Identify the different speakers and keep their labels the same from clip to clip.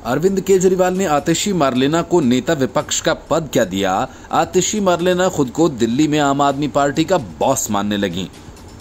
Speaker 1: अरविंद केजरीवाल ने आतिशी मार्लेना को नेता विपक्ष का पद क्या दिया। आतिशी मार्लेना खुद को दिल्ली में आम आदमी पार्टी का बॉस मानने लगी।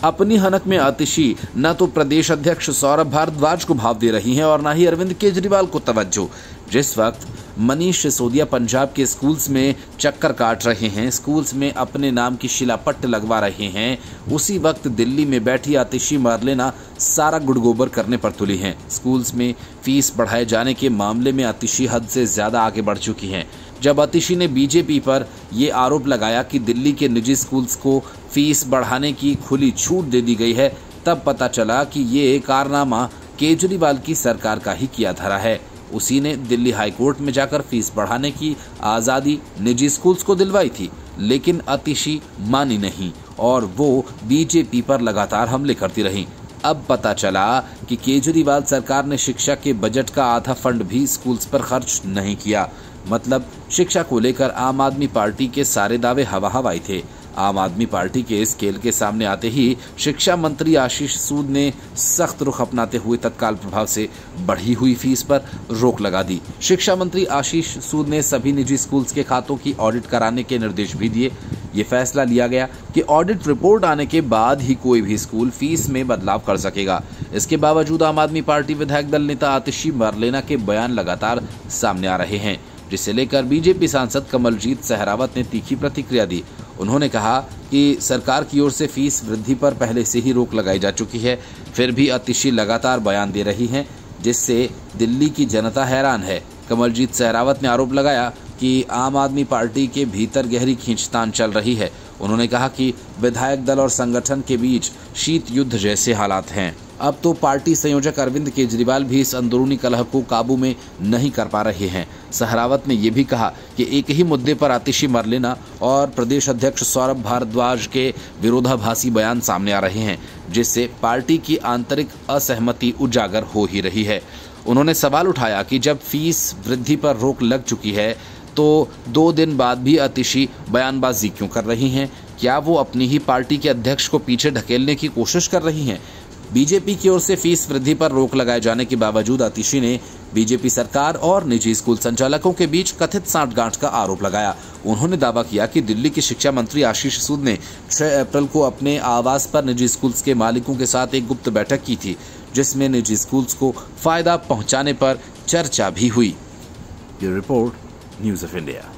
Speaker 1: अपनी हनक में आतिशी न तो प्रदेश अध्यक्ष सौरभ भारद्वाज को भाव दे रही हैं और न ही अरविंद केजरीवाल को तवज्जो। जिस वक्त मनीष सिसोदिया पंजाब के स्कूल्स में चक्कर काट रहे हैं, स्कूल्स में अपने नाम की शिलापट्ट लगवा रहे हैं, उसी वक्त दिल्ली में बैठी आतिशी मार्लेना सारा गुड़गोबर करने पर तुली हैं। स्कूल्स में फीस बढ़ाए जाने के मामले में आतिशी हद से ज्यादा आगे बढ़ चुकी हैं। जब आतिशी ने बीजेपी पर ये आरोप लगाया कि दिल्ली के निजी स्कूल्स को फीस बढ़ाने की खुली छूट दे दी गई है, तब पता चला कि ये कारनामा केजरीवाल की सरकार का ही किया धरा है। उसी ने दिल्ली हाई कोर्ट में जाकर फीस बढ़ाने की आज़ादी निजी स्कूल्स को दिलवाई थी, लेकिन आतिशी मानी नहीं और वो बीजेपी पर लगातार हमले करती रही। अब पता चला कि केजरीवाल सरकार ने शिक्षा के बजट का आधा फंड भी स्कूल्स पर खर्च नहीं किया। मतलब शिक्षा को लेकर आम आदमी पार्टी के सारे दावे हवा हवाई थे। आम आदमी पार्टी के इस खेल के सामने आते ही शिक्षा मंत्री आशीष सूद ने सख्त रुख अपनाते हुए तत्काल प्रभाव से बढ़ी हुई फीस पर रोक लगा दी। शिक्षा मंत्री आशीष सूद ने सभी निजी स्कूल्स के खातों की ऑडिट कराने के निर्देश भी दिए। ये फैसला लिया गया कि ऑडिट रिपोर्ट आने के बाद ही कोई भी स्कूल फीस में बदलाव कर सकेगा। इसके बावजूद आम आदमी पार्टी विधायक दल नेता आतिशी मार्लेना के बयान लगातार सामने आ रहे हैं, जिसे लेकर बीजेपी सांसद कमलजीत सहरावत ने तीखी प्रतिक्रिया दी। उन्होंने कहा कि सरकार की ओर से फीस वृद्धि पर पहले से ही रोक लगाई जा चुकी है, फिर भी आतिशी लगातार बयान दे रही हैं, जिससे दिल्ली की जनता हैरान है। कमलजीत सहरावत ने आरोप लगाया कि आम आदमी पार्टी के भीतर गहरी खींचतान चल रही है। उन्होंने कहा कि विधायक दल और संगठन के बीच शीत युद्ध जैसे हालात हैं। अब तो पार्टी संयोजक अरविंद केजरीवाल भी इस अंदरूनी कलह को काबू में नहीं कर पा रहे हैं। सहरावत ने यह भी कहा कि एक ही मुद्दे पर आतिशी मार्लेना और प्रदेश अध्यक्ष सौरभ भारद्वाज के विरोधाभासी बयान सामने आ रहे हैं, जिससे पार्टी की आंतरिक असहमति उजागर हो ही रही है। उन्होंने सवाल उठाया कि जब फीस वृद्धि पर रोक लग चुकी है तो 2 दिन बाद भी आतिशी बयानबाजी क्यों कर रही हैं? क्या वो अपनी ही पार्टी के अध्यक्ष को पीछे ढकेलने की कोशिश कर रही हैं? बीजेपी की ओर से फीस वृद्धि पर रोक लगाए जाने के बावजूद आतिशी ने बीजेपी सरकार और निजी स्कूल संचालकों के बीच कथित सांठगांठ का आरोप लगाया। उन्होंने दावा किया कि दिल्ली के शिक्षा मंत्री आशीष सूद ने 6 अप्रैल को अपने आवास पर निजी स्कूल्स के मालिकों के साथ एक गुप्त बैठक की थी, जिसमें निजी स्कूल्स को फायदा पहुंचाने पर चर्चा भी हुई। ये रिपोर्ट न्यूज़ ऑफ इंडिया।